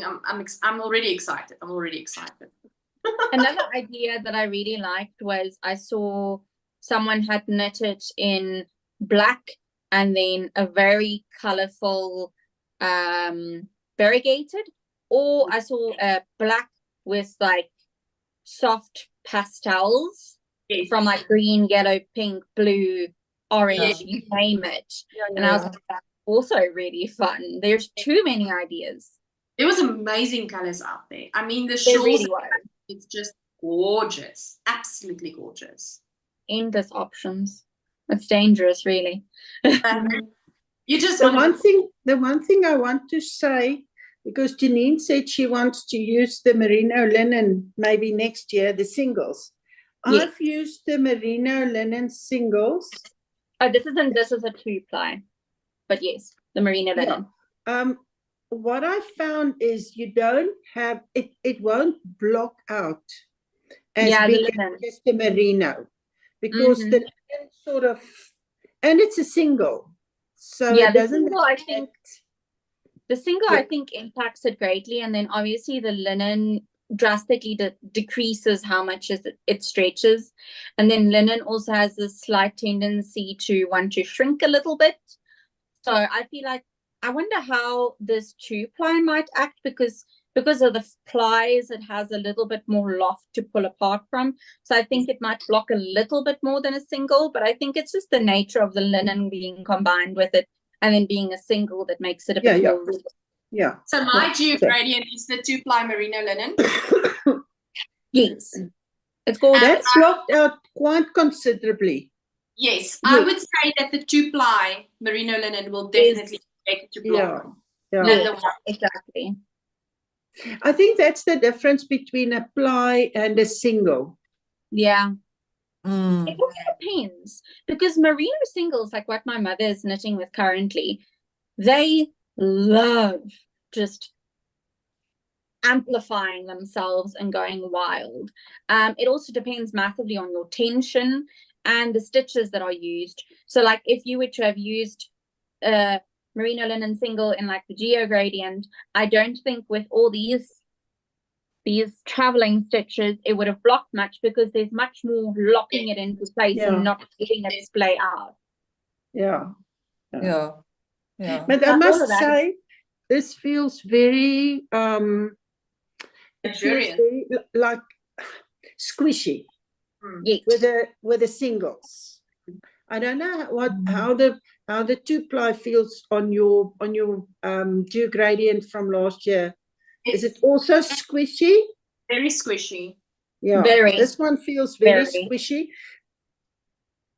I'm already excited. Another idea that I really liked was I saw someone had knitted in black and then a very colorful variegated, or I saw a black with like soft pastels from like green, yellow, pink, blue, orange, you name it. And I was like, that's also really fun. There's too many ideas. There was amazing colors out there. I mean, the shawls, really it's just gorgeous, absolutely gorgeous. Endless options. It's dangerous, really. You just the one thing I want to say, because Janine said she wants to use the merino linen maybe next year, the singles. Yes. I've used the merino linen singles. Oh, this is a 2-ply, but yes, the merino linen. What I found is you don't have it won't block out as big as just the merino, because the linen sort of, and it's a single, so it doesn't. The single I think impacts it greatly, and then obviously the linen drastically decreases how much it stretches, and then linen also has this slight tendency to want to shrink a little bit. So I feel like, I wonder how this 2-ply might act, because of the plies, it has a little bit more loft to pull apart from. So I think it might block a little bit more than a single, but I think it's just the nature of the linen being combined with it and then being a single that makes it a bit more. Yeah. So my gradient is the 2-ply merino linen. Yes. It's gorgeous. That's blocked out quite considerably. Yes, I would say that the 2-ply merino linen will definitely take it to block. Yeah, exactly. I think that's the difference between a ply and a single. Yeah. It also depends, because merino singles, like what my mother is knitting with currently, they love just amplifying themselves and going wild. It also depends massively on your tension and the stitches that are used. So like if you were to have used a merino linen single in like the geo gradient, I don't think with all these traveling stitches it would have blocked much, because there's much more locking it into place and not letting it splay out. But I must say, this feels very it feels very like squishy with the singles. I don't know how the 2-ply feels on your dew gradient from last year. Is it also squishy? Very squishy. Yeah, Very. this one feels very Very. squishy.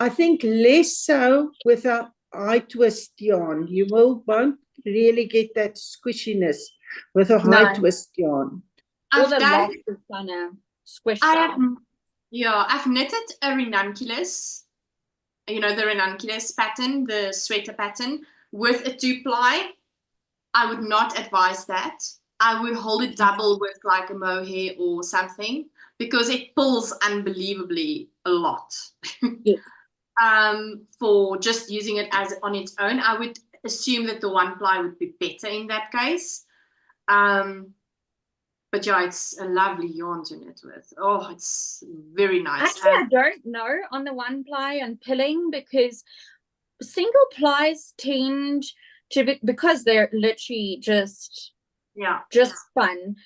I think less so with a high twist yarn. You won't really get that squishiness with a high No. twist yarn. All I've the done, lock is kind of squished I out. have, I've knitted a ranunculus, you know, the ranunculus pattern, the sweater pattern, with a 2-ply. I would not advise that. I would hold it double with like a mohair or something, because it pulls unbelievably a lot. Yeah. For just using it as on its own, I would assume that the 1-ply would be better in that case. But yeah, it's a lovely yarn to knit with. Oh, it's very nice. Actually, I don't know on the 1-ply and pilling, because single plies tend to be, because they're literally just fun.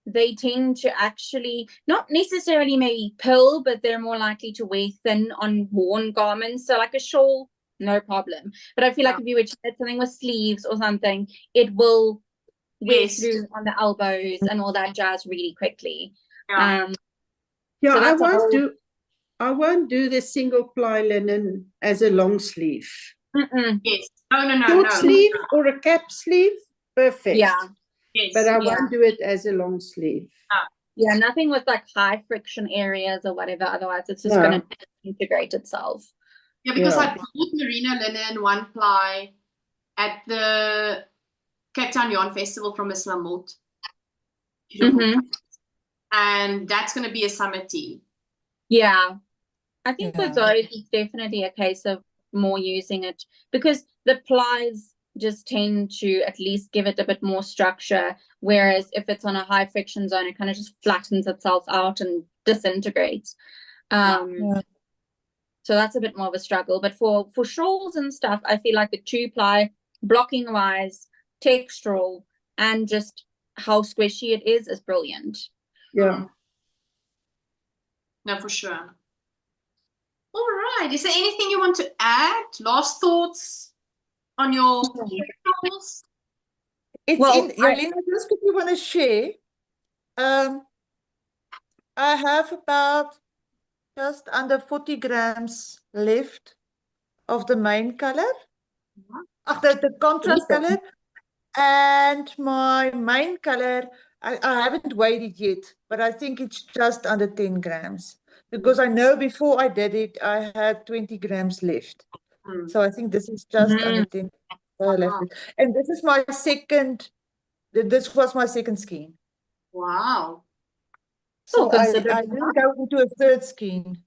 They tend to actually not necessarily maybe pill, but they're more likely to wear thin on worn garments. So like a shawl, no problem. But I feel like if you were to knit something with sleeves or something, it will wear through on the elbows and all that jazz really quickly. Yeah. Yeah, so that's I won't do the single ply linen as a long sleeve. Yes. No. Short sleeve or a cap sleeve, perfect. Yeah. Yes. But I won't do it as a long sleeve. Yeah, nothing with like high friction areas or whatever. Otherwise, it's just going to integrate itself. Yeah, because I bought merino linen 1-ply at the Cape Town Yarn Festival from Miss Lamotte. And that's going to be a summer tea. Yeah. I think with those, it's definitely a case of more using it, because the plies just tend to at least give it a bit more structure, whereas if it's on a high friction zone, it kind of just flattens itself out and disintegrates. So that's a bit more of a struggle. But for shawls and stuff, I feel like the 2-ply, blocking wise, textural, and just how squishy it is brilliant. Yeah. No, for sure. All right. Is there anything you want to add? Last thoughts on your shawls? Jolene, I just quickly want to share. I have about just under 40 grams left of the main color, the contrast color, and my main color, I haven't weighed it yet, but I think it's just under 10 grams, because I know before I did it, I had 20 grams left. So I think this is just under 10 left. And this is my second, this was my second skein. Wow. So I didn't go into a third skein.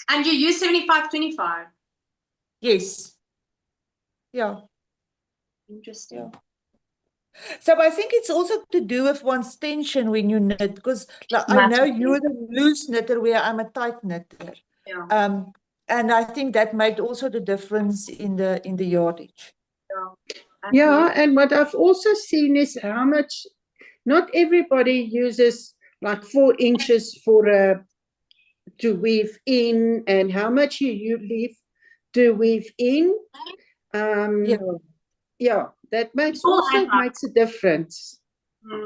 And you use 75-25? Yes. Yeah. Interesting. Yeah. So I think it's also to do with one's tension when you knit, because like, I know you're the loose knitter where I'm a tight knitter. Yeah. And I think that made also the difference in the yardage. Yeah, and what I've also seen is how much, not everybody uses like 4 inches for to weave in, and how much you leave to weave in. Yeah, that makes makes a difference.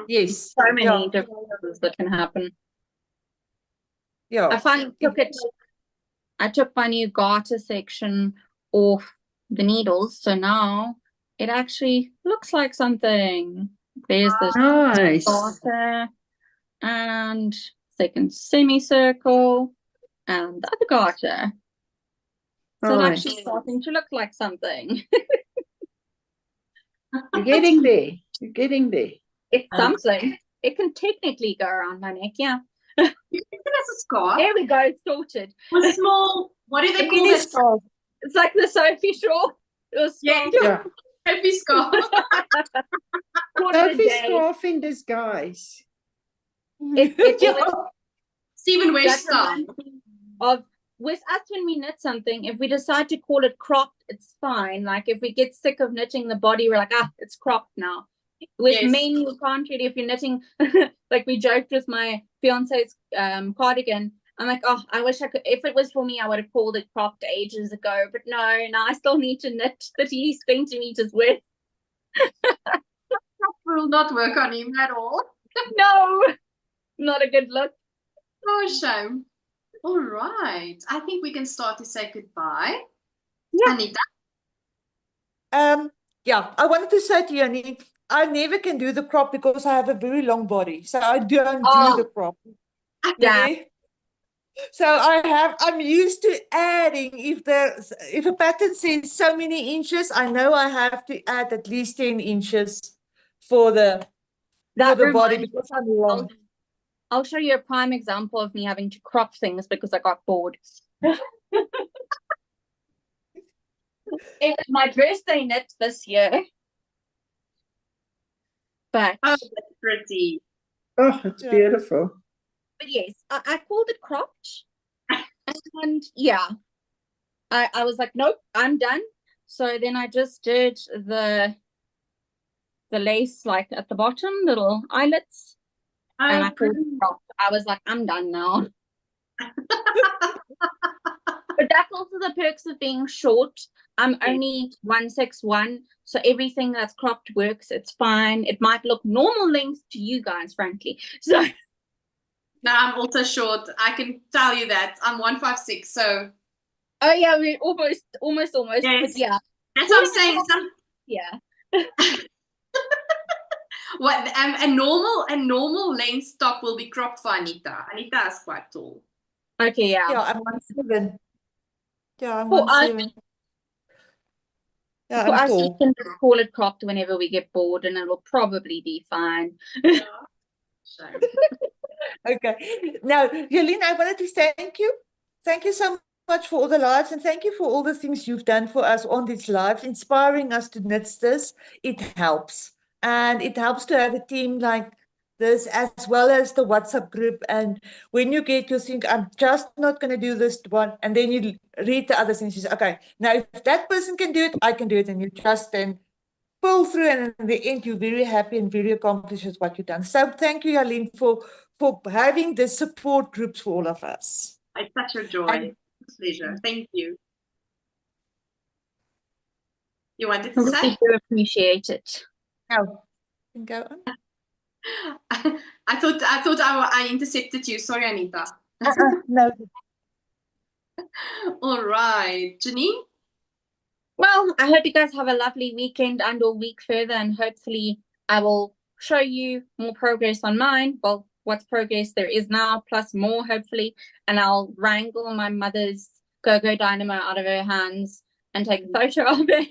Yes. So many differences that can happen. Yeah. I finally I took my new garter section off the needles, so now it actually looks like something. There's this garter and second semicircle and the other garter. So it's actually starting to look like something. You're getting there. You're getting there. It's something. It can technically go around my neck, yeah. You think that's a scarf? There we go, sorted. A small, what do they call this? It's like the Sophie shawl. Yeah. Sophie scarf. Sophie scarf in disguise. Stephen wears stuff. With us, when we knit something, if we decide to call it cropped, it's fine. Like if we get sick of knitting the body, we're like, it's cropped now. With men, you can't really, if you're knitting, like we joked with my fiance's cardigan, I'm like, oh, I wish I could. If it was for me, I would have called it cropped ages ago. But no, now I still need to knit 30 centimeters width. That will not work on him at all. No, not a good look. Oh, shame. All right. I think we can start to say goodbye. Yeah. Anita? Yeah, I wanted to say to you, Annie, I never can do the crop because I have a very long body. So I don't do the crop. Yeah. Okay? So I'm used to adding, if a pattern says so many inches, I know I have to add at least 10 inches for the body reminds me, because I'm long. I'll show you a prime example of me having to crop things because I got bored. It was my birthday knit this year. But Oh, that's pretty. Oh, it's Yeah. beautiful. But yes, I called it cropped. And yeah, I was like, nope, I'm done. So then I just did the lace like at the bottom, little eyelets. And I called it cropped. I was like, I'm done now. But that's also the perks of being short. I'm only 161, so everything that's cropped works. It's fine. It might look normal length to you guys, frankly. So No, I'm also short. I can tell you that. I'm 156, so. oh yeah, we're almost. Yes. But yeah. That's what I'm saying. Yeah. What a normal length top will be cropped for Anita. Anita is quite tall. Okay, yeah. Yeah, I'm 1.7. Yeah, I'm For us, 1.7. Yeah, for I'm us, we tall. can just call it cropped whenever we get bored, and it'll probably be fine. Shame. Okay. Now, Jolene, I wanted to thank you. Thank you so much for all the lives, and thank you for all the things you've done for us on these lives, inspiring us to knit this. It helps. And it helps to have a team like this, as well as the WhatsApp group. And when you get, you think, I'm just not going to do this one. And then you read the other things. You say, okay, now if that person can do it, I can do it. And you just then pull through. And in the end, you're very happy and very accomplished with what you've done. So thank you, Jolene, for having the support groups for all of us. It's such a joy. And It's a pleasure. Thank you. You wanted to We say? do appreciate it. now, you can go on. I thought I intercepted you. Sorry, Anita. No. All right, Janine. Well, I hope you guys have a lovely weekend and or week further, and hopefully I will show you more progress on mine. Well, what's progress there is now, plus more, hopefully, and I'll wrangle my mother's Go Dynamo out of her hands and take a photo of it.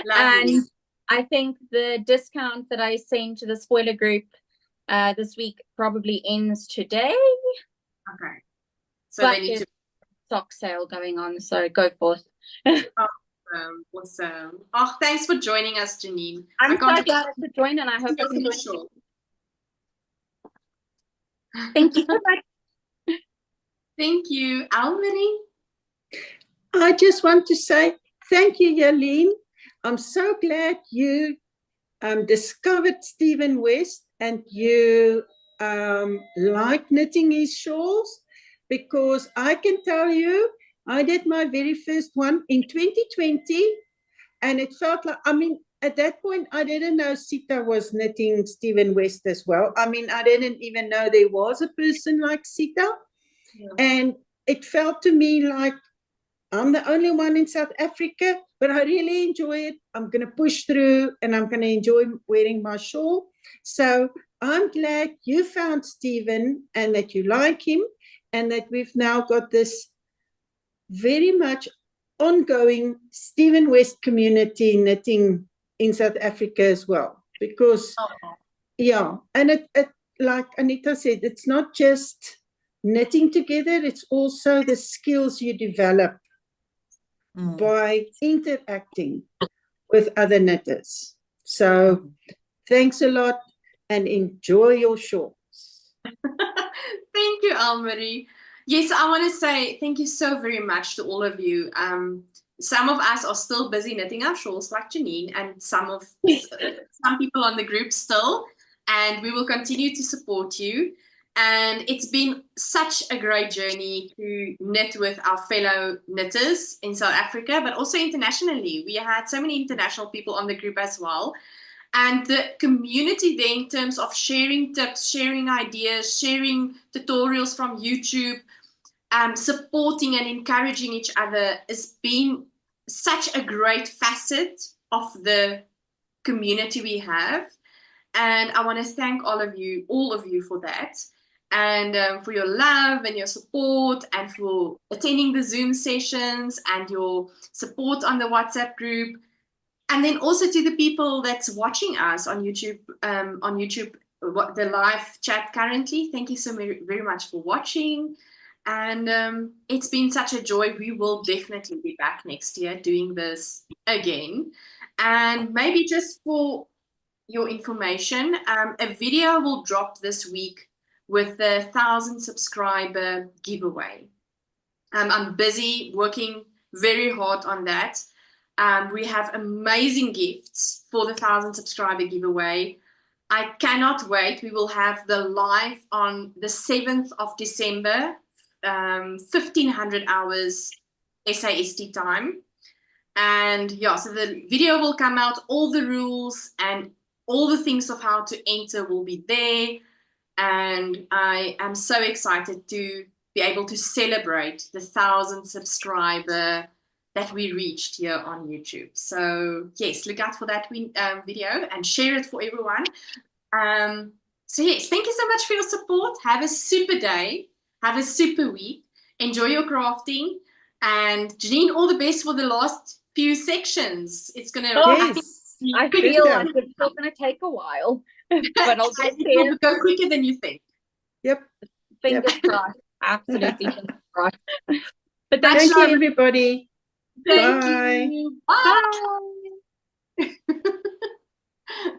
Lovely. And I think the discount that I sent to the spoiler group this week probably ends today. Okay. So But they need to. Stock sale going on, so go forth. Awesome. Oh, thanks for joining us, Janine. I'm so can't glad to join, and I hope you enjoy. sure. Thank you so much. Thank you, Almarie. I just want to say thank you, Jolene. I'm so glad you discovered Stephen West and you like knitting his shawls, because I can tell you, I did my very first one in 2020, and it felt like, I mean, at that point, I didn't know Sita was knitting Stephen West as well. I mean, I didn't even know there was a person like Sita. Yeah. And it felt to me like I'm the only one in South Africa, but I really enjoy it. I'm going to push through and I'm going to enjoy wearing my shawl. So I'm glad you found Stephen and that you like him, and that we've now got this very much ongoing Stephen West community knitting in South Africa as well. Because, yeah, and it like Anita said, it's not just knitting together, it's also the skills you develop by interacting with other knitters. So thanks a lot and enjoy your shawls. Thank you, Almarie. Yes, I want to say thank you so very much to all of you. Some of us are still busy knitting our shawls like Janine, and some people on the group still, and we will continue to support you. And it's been such a great journey to knit with our fellow knitters in South Africa, but also internationally. We had so many international people on the group as well. And the community there, in terms of sharing tips, sharing ideas, sharing tutorials from YouTube, supporting and encouraging each other, has been such a great facet of the community we have. And I want to thank all of you for that, and for your love and your support, and for attending the Zoom sessions and your support on the WhatsApp group. And then also to the people that's watching us on YouTube, the live chat currently. Thank you so very much for watching. And it's been such a joy. We will definitely be back next year doing this again. And maybe just for your information, a video will drop this week with the 1,000 subscriber giveaway. I'm busy working very hard on that. We have amazing gifts for the 1,000 subscriber giveaway. I cannot wait. We will have the live on the 7th of December, 1500 hours SAST time. And yeah, so the video will come out, all the rules and all the things of how to enter will be there. And I am so excited to be able to celebrate the 1,000 subscriber that we reached here on YouTube. So yes, look out for that video and share it for everyone. So yes, thank you so much for your support. Have a super day. Have a super week. Enjoy your crafting. And Janine, all the best for the last few sections. It's going to... Yes. I feel like it's still going to take a while, but I'll just It will go quicker than you think. Yep. Fingers crossed. Absolutely fingers crossed. But Thank you, everybody. Thank Bye. you. Bye.